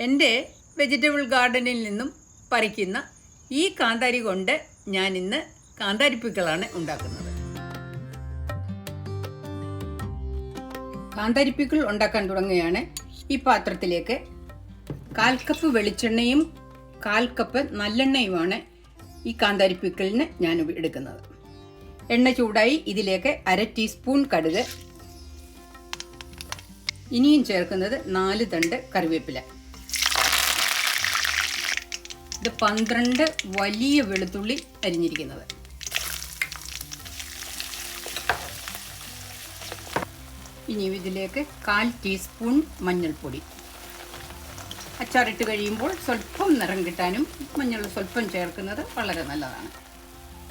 എൻ്റെ വെജിറ്റബിൾ ഗാർഡനിൽ നിന്നും പറിക്കുന്ന ഈ കാന്താരി കൊണ്ട് ഞാൻ ഇന്ന് കാന്താരി പിക്കിളാണ് ഉണ്ടാക്കുന്നത്. കാന്താരി പിക്കിൾ ഉണ്ടാക്കാൻ തുടങ്ങുകയാണ്. ഈ പാത്രത്തിലേക്ക് 1/4 കപ്പ് വെളിച്ചെണ്ണയും 1/4 കപ്പ് നല്ലെണ്ണയുമാണ് ഈ കാന്താരി പിക്കിളിന് ഞാൻ എടുക്കുന്നത്. എണ്ണ ചൂടായി ഇതിലേക്ക് 1/2 ടീസ്പൂൺ കടുക്, ഇനിയും ചേർക്കുന്നത് 4 തണ്ട് കറിവേപ്പില, ഇത് 12 വലിയ വെളുത്തുള്ളി അരിഞ്ഞിരിക്കുന്നത്, ഇനി ഇതിലേക്ക് 1/4 ടീസ്പൂൺ മഞ്ഞൾപ്പൊടി. അച്ചാറിട്ട് കഴിയുമ്പോൾ സ്വല്പം നിറം കിട്ടാനും മഞ്ഞൾ സ്വല്പം ചേർക്കുന്നത് വളരെ നല്ലതാണ്.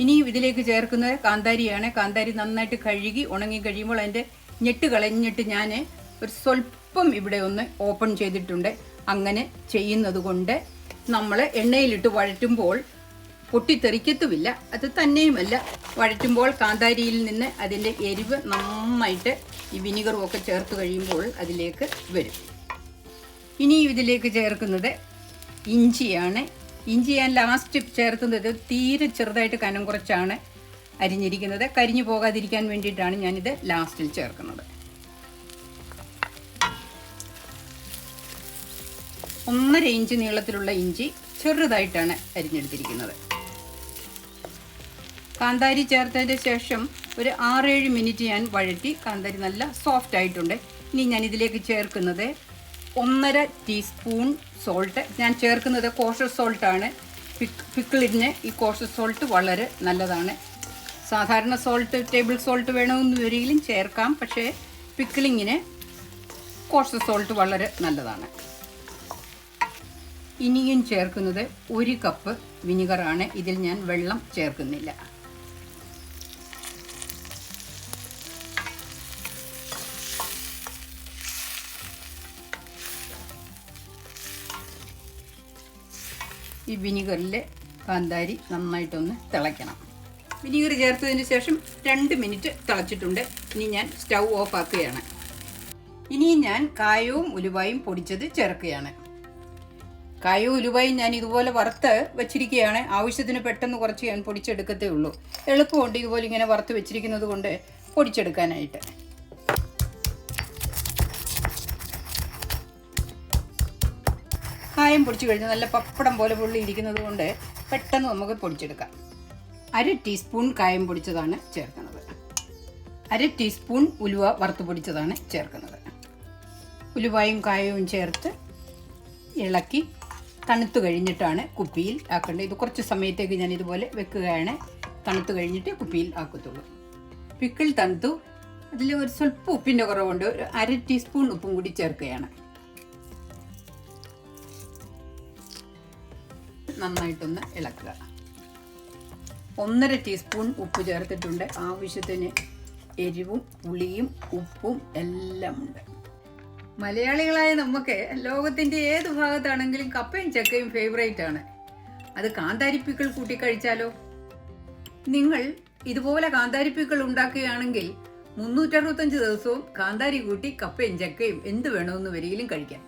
ഇനി ഇതിലേക്ക് ചേർക്കുന്നത് കാന്താരിയാണ്. കാന്താരി നന്നായിട്ട് കഴുകി ഉണങ്ങി കഴിയുമ്പോൾ അതിൻ്റെ ഞെട്ട് കളഞ്ഞിട്ട് ഞാൻ ഒരു സ്വല്പം ഇവിടെ ഒന്ന് ഓപ്പൺ ചെയ്തിട്ടുണ്ട്. അങ്ങനെ ചെയ്യുന്നത് കൊണ്ട് നമ്മൾ എണ്ണയിലിട്ട് വഴറ്റുമ്പോൾ പൊട്ടിത്തെറിക്കത്തുമില്ല. അത് തന്നെയുമല്ല, വഴറ്റുമ്പോൾ കാന്താരിയിൽ നിന്ന് അതിൻ്റെ എരിവ് നന്നായിട്ട് ഈ വിനിഗറും ഒക്കെ ചേർത്ത് കഴിയുമ്പോൾ അതിലേക്ക് വരും. ഇനി ഇതിലേക്ക് ചേർക്കുന്നത് ഇഞ്ചിയാണ്. ഇഞ്ചി ഞാൻ ലാസ്റ്റ് ചേർക്കുന്നത് തീരെ ചെറുതായിട്ട് കനം കുറച്ചാണ് അരിഞ്ഞിരിക്കുന്നത്. കരിഞ്ഞു പോകാതിരിക്കാൻ വേണ്ടിയിട്ടാണ് ഞാനിത് ലാസ്റ്റിൽ ചേർക്കുന്നത്. 1.5 ഇഞ്ച് നീളത്തിലുള്ള ഇഞ്ചി ചെറുതായിട്ടാണ് അരിഞ്ഞെടുത്തിരിക്കുന്നത്. കാന്താരി ചേർത്തതിന് ശേഷം ഒരു 6-7 മിനിറ്റ് ഞാൻ വഴറ്റി. കാന്താരി നല്ല സോഫ്റ്റ് ആയിട്ടുണ്ട്. ഇനി ഞാൻ ഇതിലേക്ക് ചേർക്കുന്നത് 1.5 ടീസ്പൂൺ സോൾട്ട്. ഞാൻ ചേർക്കുന്നത് കോഷർ സോൾട്ടാണ്. പിക്കിളിന് ഈ കോഷർ സോൾട്ട് വളരെ നല്ലതാണ്. സാധാരണ സോൾട്ട്, ടേബിൾ സോൾട്ട് വേണമെന്ന് വരികയും ചേർക്കാം, പക്ഷേ പിക്കിളിങ്ങിന് കോഷർ സോൾട്ട് വളരെ നല്ലതാണ്. ഇനിയും ചേർക്കുന്നത് 1 കപ്പ് വിനിഗറാണ്. ഇതിൽ ഞാൻ വെള്ളം ചേർക്കുന്നില്ല. ഈ വിനിഗറിൽ കാന്താരി നന്നായിട്ടൊന്ന് തിളയ്ക്കണം. വിനിഗർ ചേർത്തതിന് ശേഷം 2 മിനിറ്റ് തിളച്ചിട്ടുണ്ട്. ഇനി ഞാൻ സ്റ്റൗ ഓഫ് ആക്കുകയാണ്. ഇനി ഞാൻ കായവും ഉലുവായും പൊടിച്ചത് ചേർക്കുകയാണ്. കായവും ഉലുവായും ഞാൻ ഇതുപോലെ വറുത്ത് വെച്ചിരിക്കുകയാണ്. ആവശ്യത്തിന് പെട്ടെന്ന് കുറച്ച് ഞാൻ പൊടിച്ചെടുക്കത്തേ ഉള്ളൂ. എളുപ്പമുണ്ട് ഇതുപോലെ ഇങ്ങനെ വറുത്ത് വെച്ചിരിക്കുന്നത് കൊണ്ട് പൊടിച്ചെടുക്കാനായിട്ട്. കായം പൊടിച്ചു കഴിഞ്ഞാൽ നല്ല പപ്പടം പോലെ പൊള്ളി ഇരിക്കുന്നത് കൊണ്ട് പെട്ടെന്ന് നമുക്ക് പൊടിച്ചെടുക്കാം. 1/2 ടീസ്പൂൺ കായം പൊടിച്ചതാണ് ചേർക്കുന്നത്. 1/2 ടീസ്പൂൺ ഉലുവ വറുത്ത് പൊടിച്ചതാണ് ചേർക്കുന്നത്. ഉലുവായും കായവും ചേർത്ത് ഇളക്കി തണുത്ത് കഴിഞ്ഞിട്ടാണ് കുപ്പിയിൽ ആക്കേണ്ടത്. ഇത് കുറച്ച് സമയത്തേക്ക് ഞാൻ ഇതുപോലെ വെക്കുകയാണ്. തണുത്ത് കഴിഞ്ഞിട്ട് കുപ്പിയിൽ ആക്കത്തുള്ളൂ. പിക്കിൾ തണുത്തു. അതിൽ ഒരു സ്വല്പം ഉപ്പിൻ്റെ കുറവുണ്ട്. ഒരു 1/2 ടീസ്പൂൺ ഉപ്പും കൂടി ചേർക്കുകയാണ്. നന്നായിട്ടൊന്ന് ഇളക്കുക. 1.5 ടീസ്പൂൺ ഉപ്പ് ചേർത്തിട്ടുണ്ട്. ആവശ്യത്തിന് എരിവും പുളിയും ഉപ്പും എല്ലാം ഉണ്ട്. മലയാളികളായ നമുക്ക് ലോകത്തിൻ്റെ ഏത് ഭാഗത്താണെങ്കിലും കപ്പയും ചക്കയും ഫേവറേറ്റ് ആണ്. അത് കാന്താരി പിക്കിൾ കൂട്ടി കഴിച്ചാലോ? നിങ്ങൾ ഇതുപോലെ കാന്താരി പിക്കിൾ ഉണ്ടാക്കുകയാണെങ്കിൽ 365 ദിവസവും കാന്താരി കൂട്ടി കപ്പയും ചക്കയും എന്ത് വേണമെന്ന് വരികിലും കഴിക്കാം.